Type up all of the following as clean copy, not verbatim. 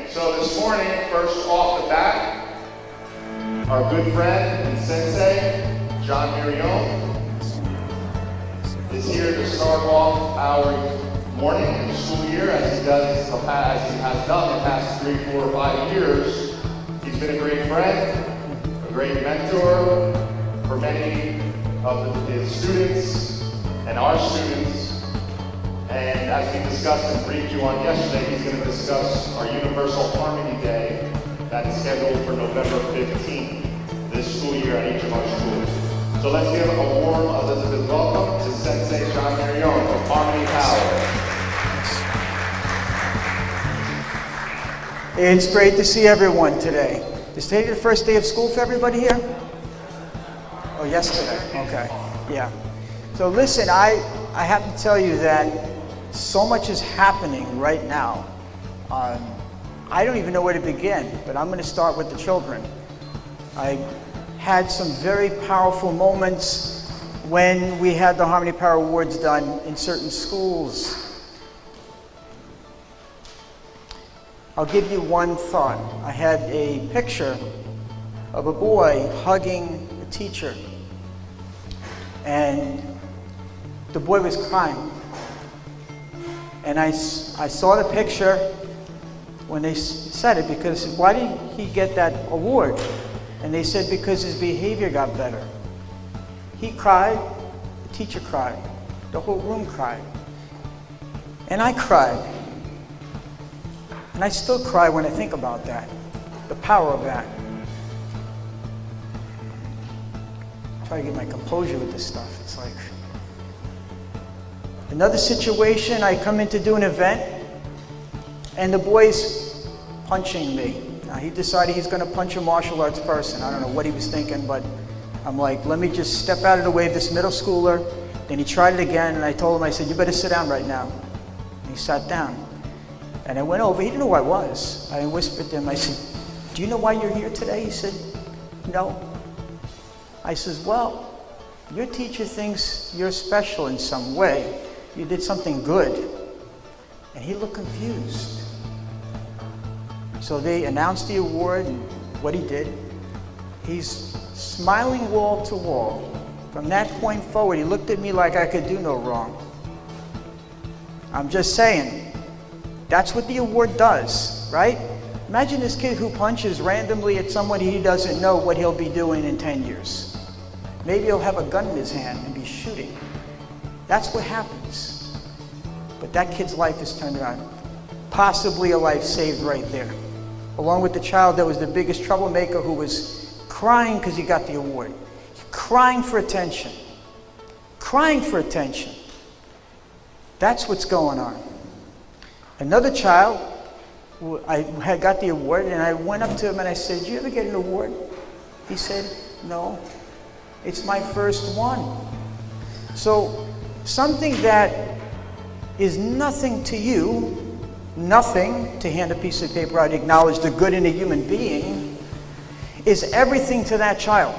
So this morning, first off the bat, our good friend and Sensei John Mirrione is here to start off our morning and school year as he has done the past 3, 4, or 5 years. He's been a great friend, a great mentor for many of his students and our students. And as we discussed and briefed you on yesterday, he's going to discuss our Universal Harmony Day that is scheduled for November 15th this school year at each of our schools. So let's give a warm Elizabeth welcome to Sensei John Mirrione from Harmony Power. It's great to see everyone today. Is today the first day of school for everybody here? Oh, yesterday. Okay. Yeah. So listen, I have to tell you that so much is happening right now. I don't even know where to begin, but I'm going to start with the children. I had some very powerful moments when we had the Harmony Power Awards done in certain schools. I'll give you one thought. I had a picture of a boy hugging a teacher, and the boy was crying. And I saw the picture when they said it, because why did he get that award? And they said because his behavior got better. He cried, the teacher cried, the whole room cried. And I cried. And I still cry when I think about that, the power of that. Try to get my composure with this stuff. It's like another situation, I come in to do an event, and the boy's punching me. Now, he decided he's going to punch a martial arts person. I don't know what he was thinking, but I'm like, let me just step out of the way of this middle schooler. Then he tried it again, and I told him, I said, you better sit down right now. And he sat down. And I went over, he didn't know who I was. I whispered to him, I said, do you know why you're here today? He said, no. I says, well, your teacher thinks you're special in some way. You did something good. And he looked confused. So they announced the award and what he did. He's smiling wall to wall. From that point forward, he looked at me like I could do no wrong. I'm just saying, that's what the award does, right? Imagine this kid who punches randomly at someone he doesn't know what he'll be doing in 10 years. Maybe he'll have a gun in his hand and be shooting. That's what happens. But that kid's life is turned around. Possibly a life saved right there. Along with the child that was the biggest troublemaker who was crying because he got the award. Crying for attention. Crying for attention. That's what's going on. Another child, I had got the award, and I went up to him and I said, "Did you ever get an award?" He said, "No, it's my first one." So something that is nothing to you, nothing to hand a piece of paper out, acknowledge the good in a human being, is everything to that child.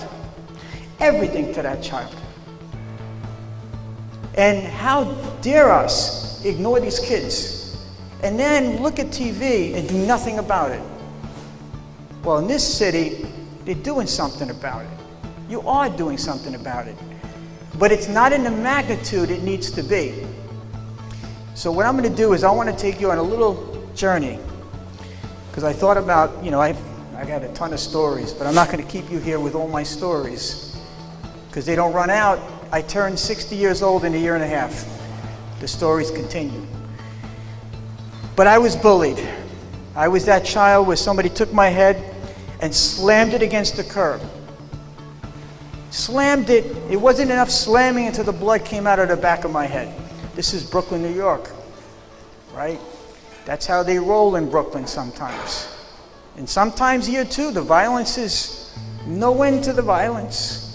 Everything to that child. And how dare us ignore these kids and then look at TV and do nothing about it? Well, in this city, they're doing something about it. You are doing something about it. But it's not in the magnitude it needs to be. So what I'm going to do is I want to take you on a little journey. Because I thought about, I got a ton of stories, but I'm not going to keep you here with all my stories. Because they don't run out. I turned 60 years old in a year and a half. The stories continue. But I was bullied. I was that child where somebody took my head and slammed it against the curb. Slammed it. It wasn't enough slamming until the blood came out of the back of my head. This is Brooklyn, New York, right? That's how they roll in Brooklyn sometimes. And sometimes here too, the violence is no end to the violence.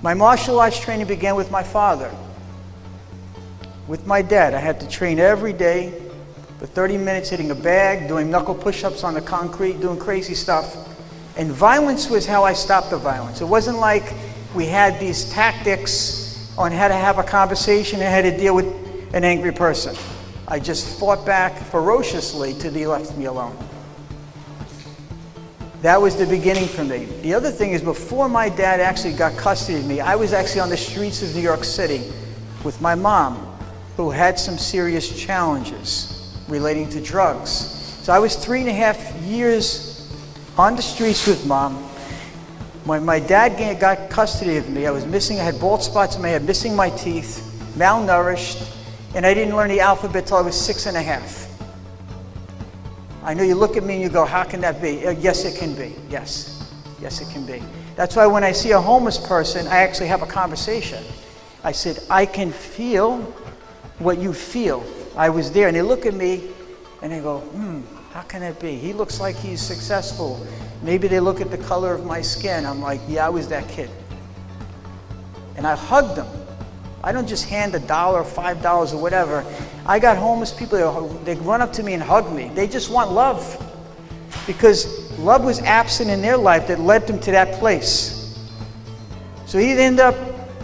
My martial arts training began with my father. With my dad, I had to train every day for 30 minutes, hitting a bag, doing knuckle push-ups on the concrete, doing crazy stuff. And violence was how I stopped the violence. It wasn't like we had these tactics on how to have a conversation and how to deal with an angry person. I just fought back ferociously till they left me alone. That was the beginning for me. The other thing is, before my dad actually got custody of me, I was actually on the streets of New York City with my mom, who had some serious challenges relating to drugs. So I was 3.5 years on the streets with mom. When my dad got custody of me, I had bald spots in my head, missing my teeth, malnourished, and I didn't learn the alphabet till I was 6.5. I know you look at me and you go, how can that be? Yes, it can be. Yes, it can be. That's why when I see a homeless person, I actually have a conversation. I said, I can feel what you feel. I was there. And they look at me and they go, how can that be? He looks like he's successful. Maybe they look at the color of my skin. I'm like, yeah, I was that kid. And I hugged them. I don't just hand $1 or $5 or whatever. I got homeless people, they run up to me and hug me. They just want love. Because love was absent in their life that led them to that place. So either end up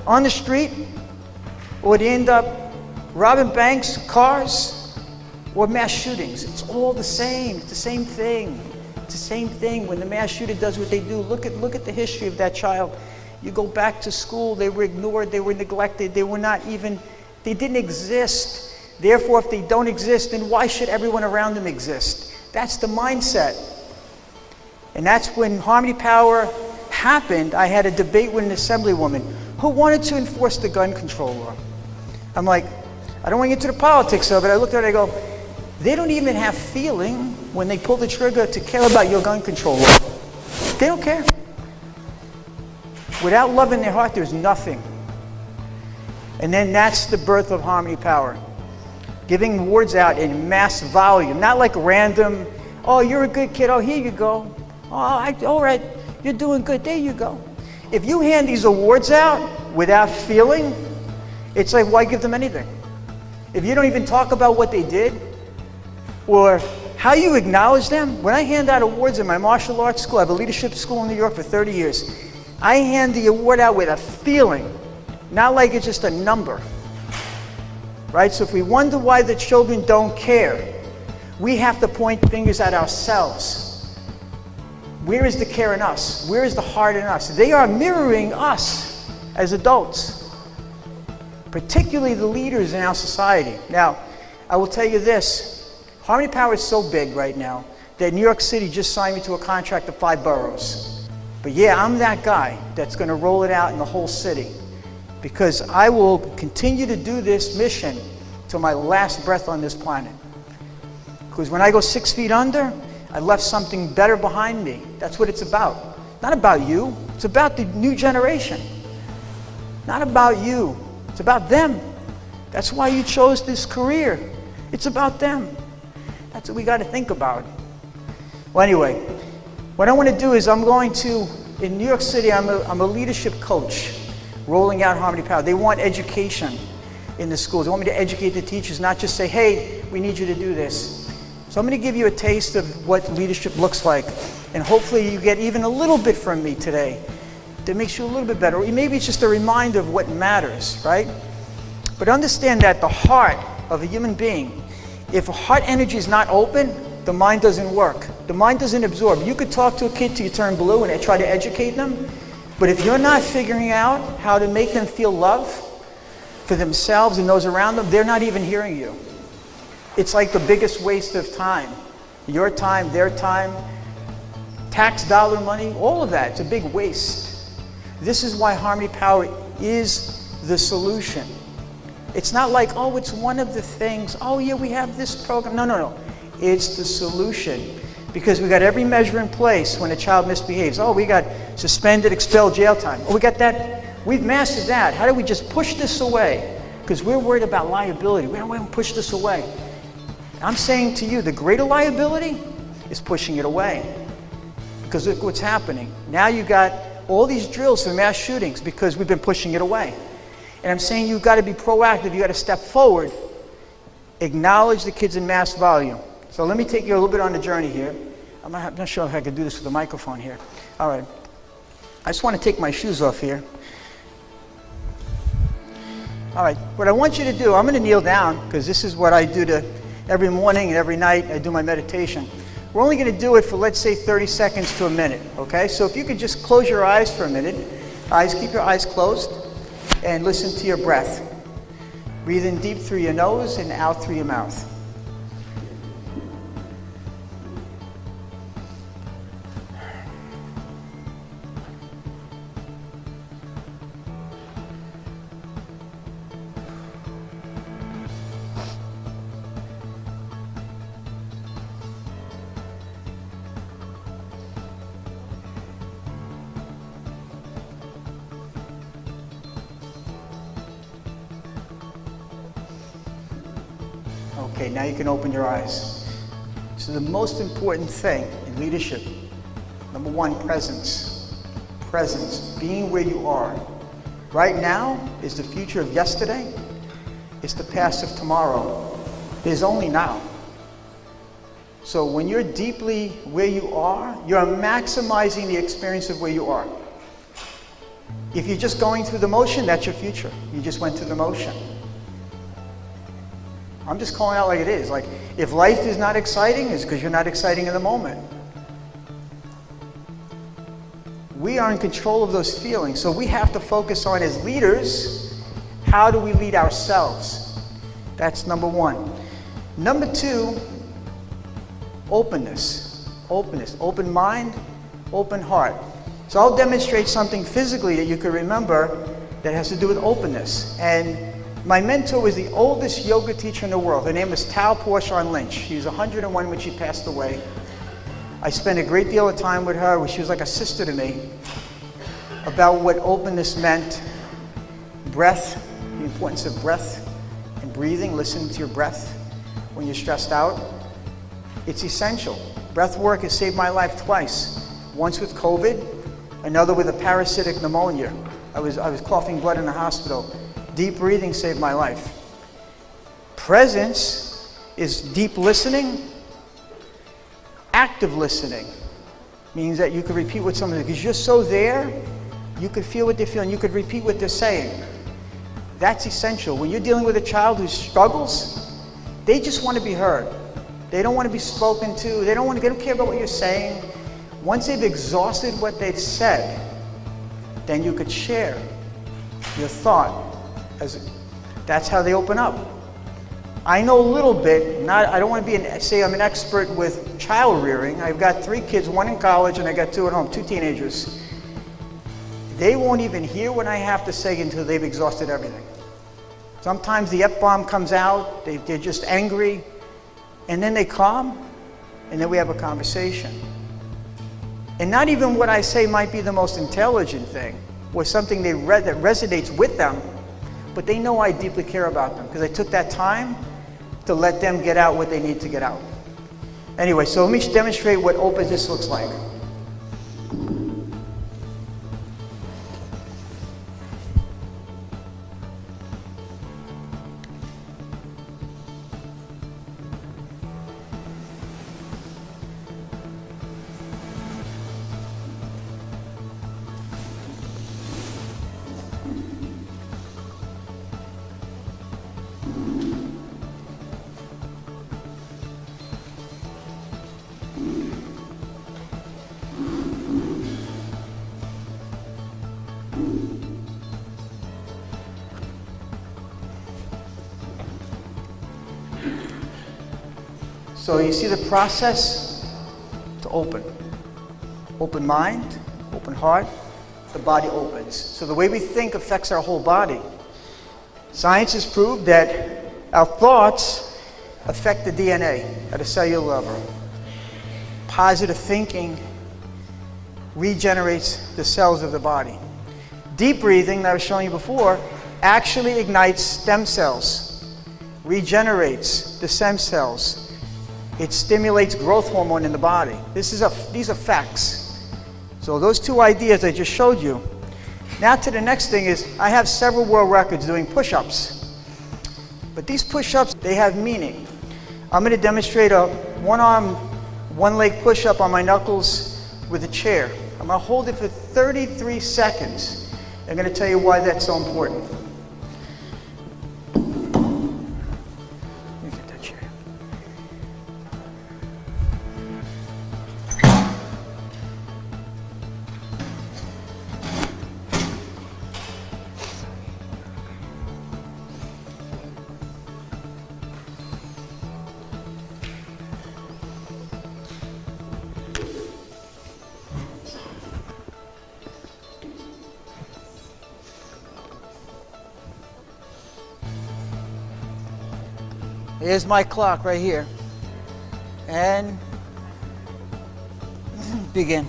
on the street, or they end up robbing banks, cars, or mass shootings. It's all the same. It's the same thing. It's the same thing. When the mass shooter does what they do, look at the history of that child. You go back to school, they were ignored, they were neglected, they didn't exist. Therefore, if they don't exist, then why should everyone around them exist? That's the mindset. And that's when Harmony Power happened. I had a debate with an assemblywoman who wanted to enforce the gun control law. I'm like, I don't want to get into the politics of it. I looked at her and I go, they don't even have feeling when they pull the trigger to care about your gun control law. They don't care. Without love in their heart, there's nothing. And then that's the birth of Harmony Power. Giving words out in mass volume, not like random, oh, you're a good kid, oh, here you go. Oh, all right, you're doing good, there you go. If you hand these awards out without feeling, it's like, why give them anything? If you don't even talk about what they did, or how you acknowledge them. When I hand out awards in my martial arts school, I have a leadership school in New York for 30 years. I hand the award out with a feeling, not like it's just a number. Right? So if we wonder why the children don't care, we have to point fingers at ourselves. Where is the care in us? Where is the heart in us? They are mirroring us as adults, particularly the leaders in our society. Now, I will tell you this, Harmony Power is so big right now that New York City just signed me to a contract of 5 boroughs. But yeah, I'm that guy that's going to roll it out in the whole city, because I will continue to do this mission till my last breath on this planet. Because when I go 6 feet under, I left something better behind me. That's what it's about. Not about you. It's about the new generation. Not about you. It's about them. That's why you chose this career. It's about them. That's what we got to think about. Well, anyway, what I want to do is in New York City, I'm a leadership coach rolling out Harmony Power. They want education in the schools. They want me to educate the teachers, not just say, hey, we need you to do this. So I'm going to give you a taste of what leadership looks like. And hopefully you get even a little bit from me today that makes you a little bit better. Or maybe it's just a reminder of what matters, right? But understand that the heart of a human being, if heart energy is not open, the mind doesn't work. The mind doesn't absorb. You could talk to a kid till you turn blue and try to educate them, but if you're not figuring out how to make them feel love for themselves and those around them, they're not even hearing you. It's like the biggest waste of time. Your time, their time, tax dollar money, all of that. It's a big waste. This is why Harmony Power is the solution. It's not like, oh, it's one of the things. Oh, yeah, we have this program. No. It's the solution. Because we got every measure in place when a child misbehaves. Oh, we got suspended, expelled, jail time. Oh, we got that. We've mastered that. How do we just push this away? Because we're worried about liability. We don't want to push this away. I'm saying to you, the greater liability is pushing it away. Because look what's happening. Now you got all these drills for mass shootings because we've been pushing it away. And I'm saying you've got to be proactive. You've got to step forward. Acknowledge the kids in mass volume. So let me take you a little bit on the journey here. I'm not sure if I can do this with the microphone here. All right. I just want to take my shoes off here. All right. What I want you to do, I'm going to kneel down because this is what I do every morning and every night. I do my meditation. We're only going to do it for, let's say, 30 seconds to a minute, okay? So if you could just close your eyes for a minute. Keep your eyes closed and listen to your breath. Breathe in deep through your nose and out through your mouth. Okay, now you can open your eyes. So the most important thing in leadership, number one, presence. Presence, being where you are. Right now is the future of yesterday. It's the past of tomorrow. There's only now. So when you're deeply where you are, you're maximizing the experience of where you are. If you're just going through the motion, that's your future. You just went through the motion. I'm just calling out like it is. Like, if life is not exciting, it's because you're not exciting in the moment. We are in control of those feelings, so we have to focus on, as leaders, how do we lead ourselves? That's number one. Number two, openness. Openness. Open mind, open heart. So I'll demonstrate something physically that you can remember that has to do with openness. And my mentor was the oldest yoga teacher in the world. Her name was Tao Porchon Lynch. She was 101 when she passed away. I spent a great deal of time with her. She was like a sister to me, about what openness meant, breath, the importance of breath and breathing. Listen to your breath when you're stressed out. It's essential. Breath work has saved my life twice. Once with COVID, another with a parasitic pneumonia. I was coughing blood in the hospital. Deep breathing saved my life. Presence is deep listening. Active listening means that you can repeat what someone says, because you're so there, you could feel what they're feeling, you could repeat what they're saying. That's essential. When you're dealing with a child who struggles, they just want to be heard. They don't want to be spoken to. They don't care about what you're saying. Once they've exhausted what they've said, then you could share your thought. That's how they open up. I know a little bit, I don't want to say I'm an expert with child rearing. I've got 3 kids, 1 in college and I got 2 at home, 2 teenagers. They won't even hear what I have to say until they've exhausted everything. Sometimes the F-bomb comes out, they're just angry, and then they calm, and then we have a conversation. And not even what I say might be the most intelligent thing, or something that resonates with them, but they know I deeply care about them because I took that time to let them get out what they need to get out. Anyway, so let me demonstrate what openness looks like. So you see the process to open. Open mind, open heart, the body opens. So the way we think affects our whole body. Science has proved that our thoughts affect the DNA at a cellular level. Positive thinking regenerates the cells of the body. Deep breathing that I was showing you before actually ignites stem cells, regenerates the stem cells. It stimulates growth hormone in the body. These are facts. So those 2 ideas I just showed you. Now to the next thing is, I have several world records doing push-ups. But these push-ups, they have meaning. I'm going to demonstrate a 1-arm, 1-leg push-up on my knuckles with a chair. I'm going to hold it for 33 seconds. I'm going to tell you why that's so important. Here's my clock right here. And begin.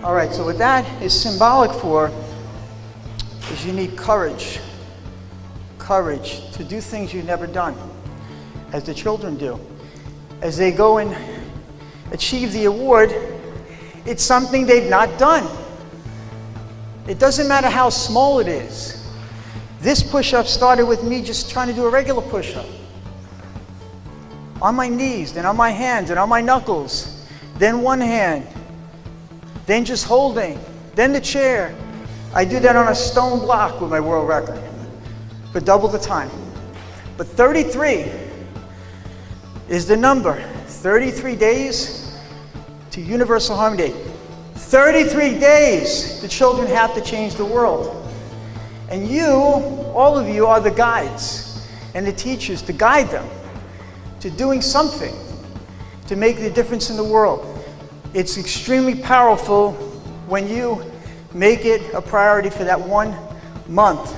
All right, so what that is symbolic for is you need courage. Courage to do things you've never done, as the children do. As they go and achieve the award, it's something they've not done. It doesn't matter how small it is. This push-up started with me just trying to do a regular push-up. On my knees, then on my hands, and on my knuckles, then one hand, then just holding, then the chair. I do that on a stone block with my world record for double the time. But 33 is the number. 33 days to Universal Harmony Day. 33 days the children have to change the world. And you, all of you, are the guides and the teachers to guide them to doing something to make the difference in the world. It's extremely powerful when you make it a priority for that 1 month.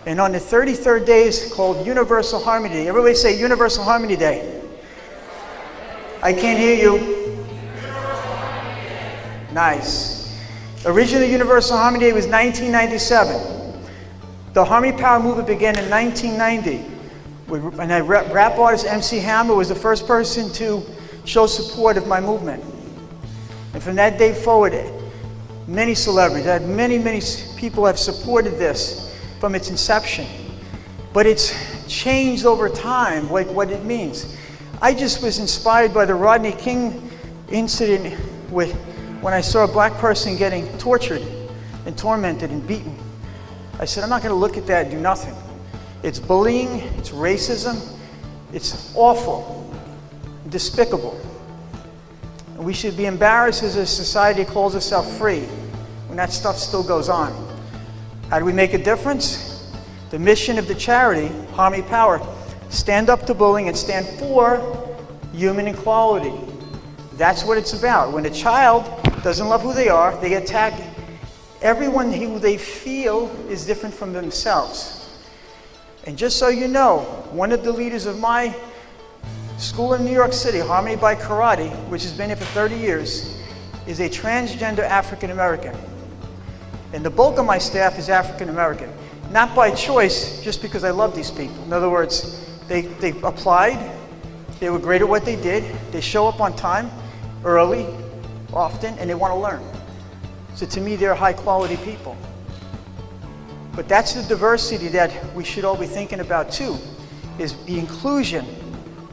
And on the 33rd day is called Universal Harmony Day. Everybody say Universal Harmony Day. I can't hear you. Nice. Originally, Universal Harmony Day was 1997. The Harmony Power movement began in 1990. And rap artist MC Hammer was the first person to show support of my movement. And from that day forward, many celebrities, many people have supported this from its inception. But it's changed over time, like what it means. I just was inspired by the Rodney King incident when I saw a black person getting tortured and tormented and beaten. I said, I'm not going to look at that and do nothing. It's bullying, it's racism, it's awful, despicable. And we should be embarrassed as a society that calls itself free when that stuff still goes on. How do we make a difference? The mission of the charity, Harmony Power, stand up to bullying and stand for human equality. That's what it's about. When a child doesn't love who they are, they attack everyone who they feel is different from themselves. And just so you know, one of the leaders of my school in New York City, Harmony by Karate, which has been here for 30 years, is a transgender African American. And the bulk of my staff is African American. Not by choice, just because I love these people. In other words, they applied, they were great at what they did, they show up on time, early, often, and they want to learn. So to me, they're high quality people. But that's the diversity that we should all be thinking about too, is the inclusion.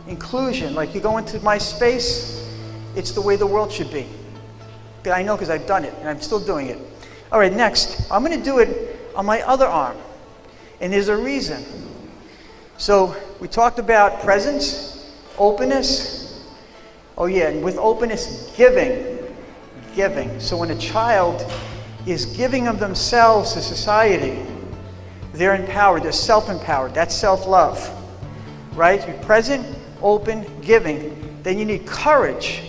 Inclusion, like you go into my space, it's the way the world should be. I know because I've done it and I'm still doing it. All right, next, I'm going to do it on my other arm. And there's a reason. So we talked about presence, openness. Oh yeah, and with openness, giving. Giving. So when a child is giving of themselves to society, they're empowered, they're self-empowered. That's self-love. Right? To be present, open, giving. Then you need courage.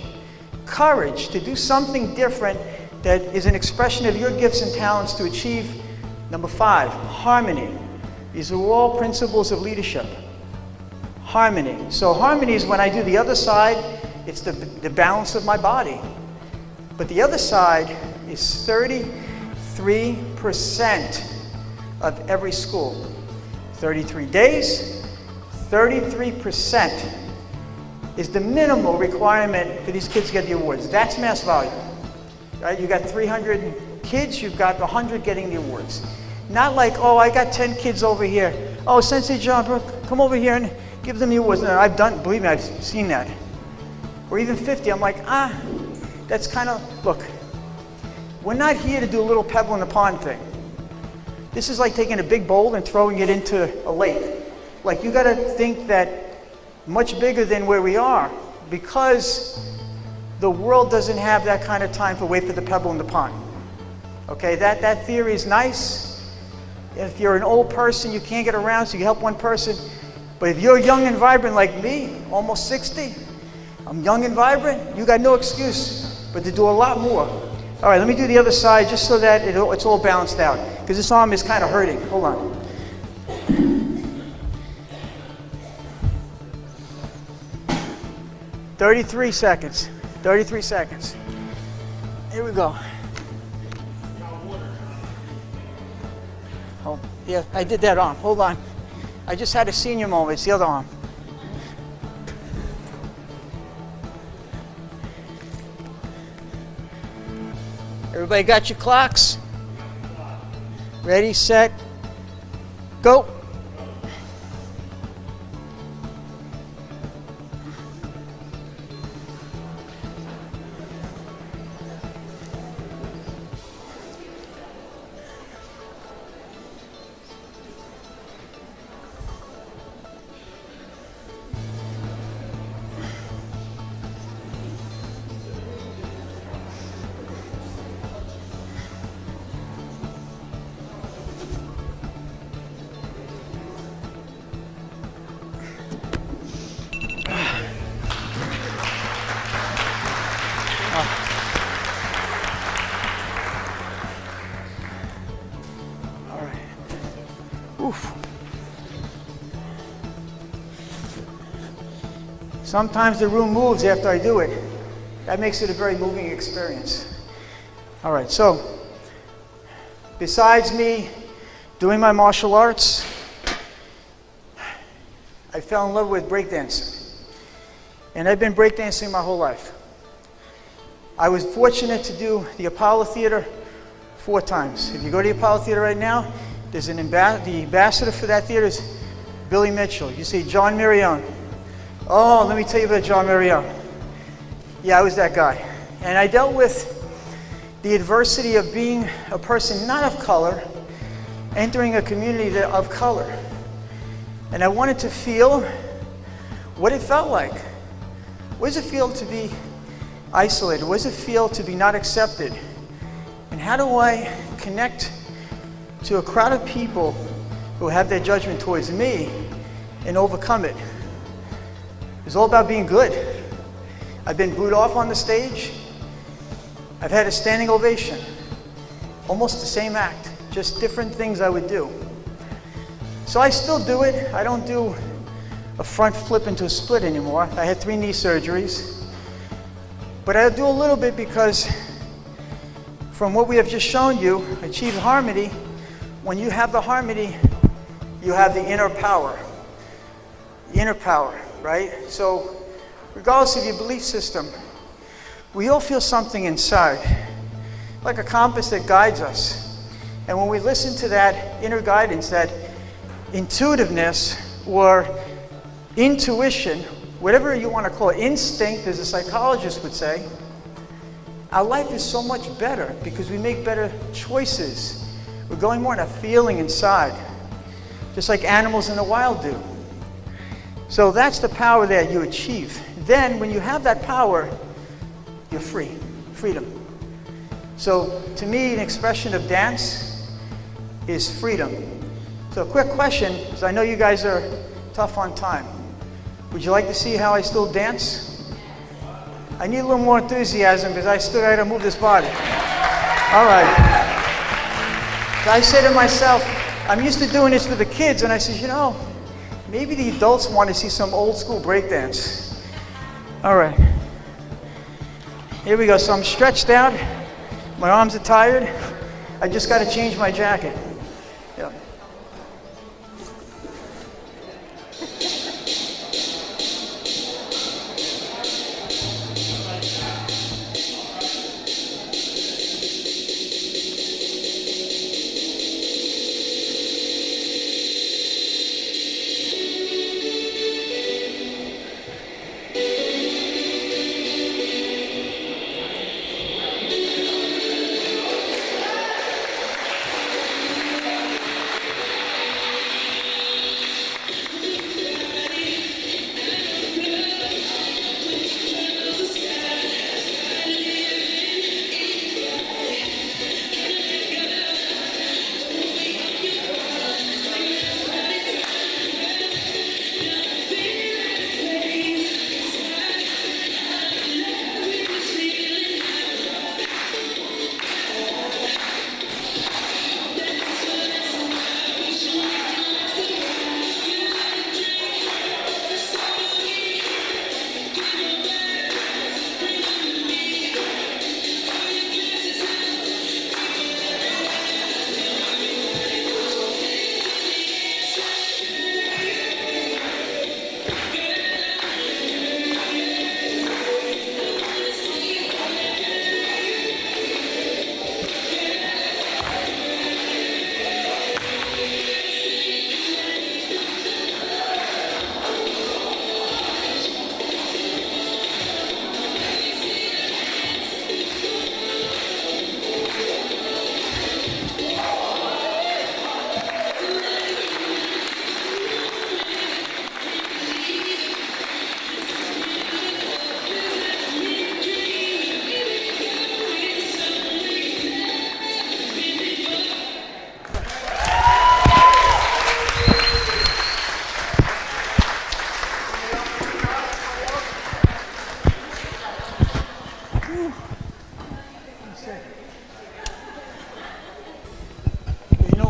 Courage to do something different that is an expression of your gifts and talents to achieve. Number 5, harmony. These are all principles of leadership. Harmony. So harmony is when I do the other side, it's the balance of my body. But the other side is 33% of every school. 33 days, 33% is the minimal requirement for these kids to get the awards. That's mass volume. Right? You got 300 kids, you've got 100 getting the awards. Not like, oh, I got 10 kids over here. Oh, Sensei John, come over here and give them the awards. And I've done, believe me, I've seen that. Or even 50, I'm like, that's kind of, look, we're not here to do a little pebble in the pond thing. This is like taking a big bowl and throwing it into a lake. Like, you got to think that much bigger than where we are, because the world doesn't have that kind of time to wait for the pebble in the pond. Okay, that theory is nice. If you're an old person, you can't get around, so you help one person. But if you're young and vibrant like me, almost 60, I'm young and vibrant, you got no excuse but to do a lot more. All right, let me do the other side just so that it's all balanced out, because this arm is kind of hurting. Hold on. "33 seconds. 33 seconds. Here we go. Oh, yeah, I did that arm. Hold on. I just had a senior moment. It's the other arm. Everybody got your clocks? Ready, set, go. Sometimes the room moves after I do it. That makes it a very moving experience. All right, so besides me doing my martial arts, I fell in love with breakdancing. And I've been breakdancing my whole life. I was fortunate to do the Apollo Theater 4 times. If you go to the Apollo Theater right now, there's the ambassador for that theater is Billy Mitchell. You see John Mirrione. Oh, let me tell you about John Mirrione. Yeah, I was that guy. And I dealt with the adversity of being a person not of color, entering a community of color. And I wanted to feel what it felt like. What does it feel to be isolated? What does it feel to be not accepted? And how do I connect to a crowd of people who have their judgment towards me and overcome it? It's all about being good. I've been booed off on the stage. I've had a standing ovation. Almost the same act, just different things I would do. So I still do it. I don't do a front flip into a split anymore. I had 3 knee surgeries. But I do a little bit because from what we have just shown you, achieve harmony. When you have the harmony, you have the inner power. The inner power. Right? So, regardless of your belief system, we all feel something inside, like a compass that guides us. And when we listen to that inner guidance, that intuitiveness or intuition, whatever you want to call it, instinct, as a psychologist would say, our life is so much better because we make better choices. We're going more on a feeling inside, just like animals in the wild do. So that's the power that you achieve. Then when you have that power, you're free, freedom. So to me, an expression of dance is freedom. So a quick question, because I know you guys are tough on time. Would you like to see how I still dance? I need a little more enthusiasm because I still got to move this body. All right. So I say to myself, I'm used to doing this for the kids, and I said, you know, maybe the adults want to see some old school breakdance. All right. Here we go. So I'm stretched out. My arms are tired. I just got to change my jacket. Yep.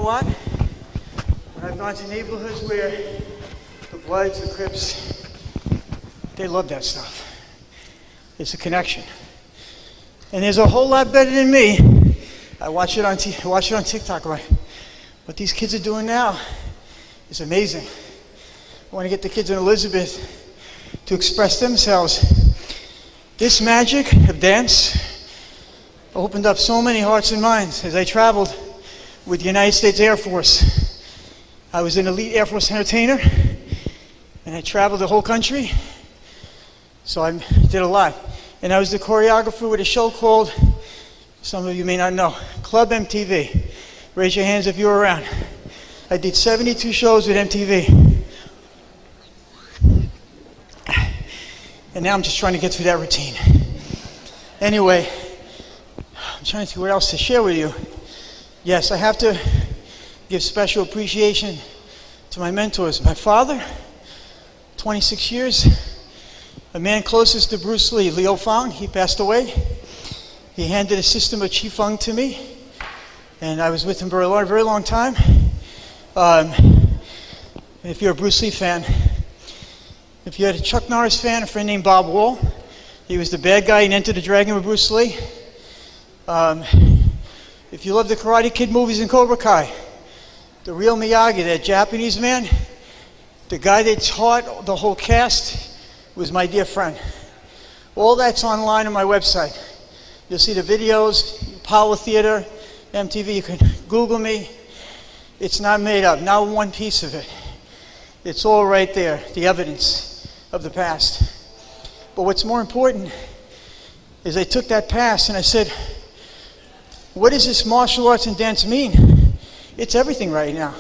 what? When I've gone to neighborhoods where the Bloods, the Crips, they love that stuff. It's a connection. And there's a whole lot better than me. I watch it on TikTok. Right? What these kids are doing now is amazing. I want to get the kids in Elizabeth to express themselves. This magic of dance opened up so many hearts and minds as I traveled with the United States Air Force. I was an elite Air Force entertainer, and I traveled the whole country, so I did a lot. And I was the choreographer with a show called, some of you may not know, Club MTV. Raise your hands if you were around. I did 72 shows with MTV. And now I'm just trying to get through that routine. Anyway, I'm trying to see what else to share with you. Yes, I have to give special appreciation to my mentors. My father, 26 years, a man closest to Bruce Lee, Leo Fang, he passed away. He handed a system of Qigong to me, and I was with him for a very long time. If you're a Bruce Lee fan, if you're a Chuck Norris fan, a friend named Bob Wall, he was the bad guy in Enter the Dragon with Bruce Lee. If you love the Karate Kid movies and Cobra Kai, the real Miyagi, that Japanese man, the guy that taught the whole cast was my dear friend. All that's online on my website. You'll see the videos, Power Theater, MTV, you can Google me. It's not made up, not one piece of it. It's all right there, the evidence of the past. But what's more important is I took that past and I said, what does this martial arts and dance mean? It's everything right now.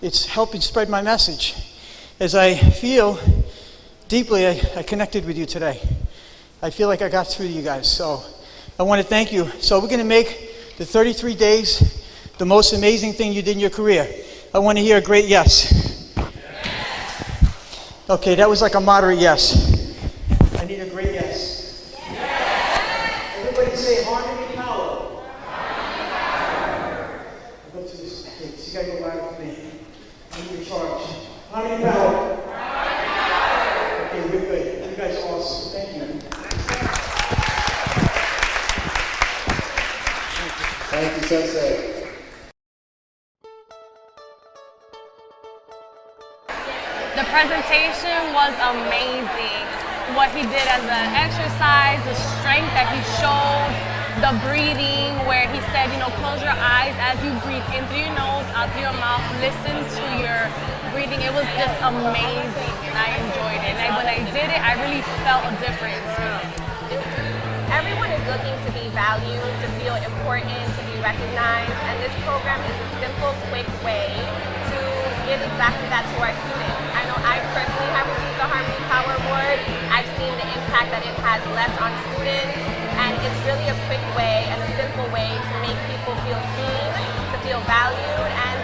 It's helping spread my message. As I feel deeply, I connected with you today. I feel like I got through to you guys, so I want to thank you. So we're going to make the 33 days the most amazing thing you did in your career. I want to hear a great yes. Okay, that was like a moderate yes. I need a great yes. Everybody say harmony, power. Go to this. Okay, so you gotta go loud with me. I'm in charge. Harmony, power. Okay, we're good. You guys are awesome. Thank you. Thank you, Sensei. The presentation was amazing. What he did as an exercise, the strength that he showed, the breathing, where he said, close your eyes as you breathe in through your nose, out through your mouth, listen to your breathing. It was just amazing, and I enjoyed it. And when I did it, I really felt a difference. Everyone is looking to be valued, to feel important, to be recognized, and this program is a simple, quick way to give exactly that to our students. I know I personally have received the Harmony Power Award. I've seen the impact that it has left on students, and it's really a quick way and a simple way to make people feel seen, to feel valued, and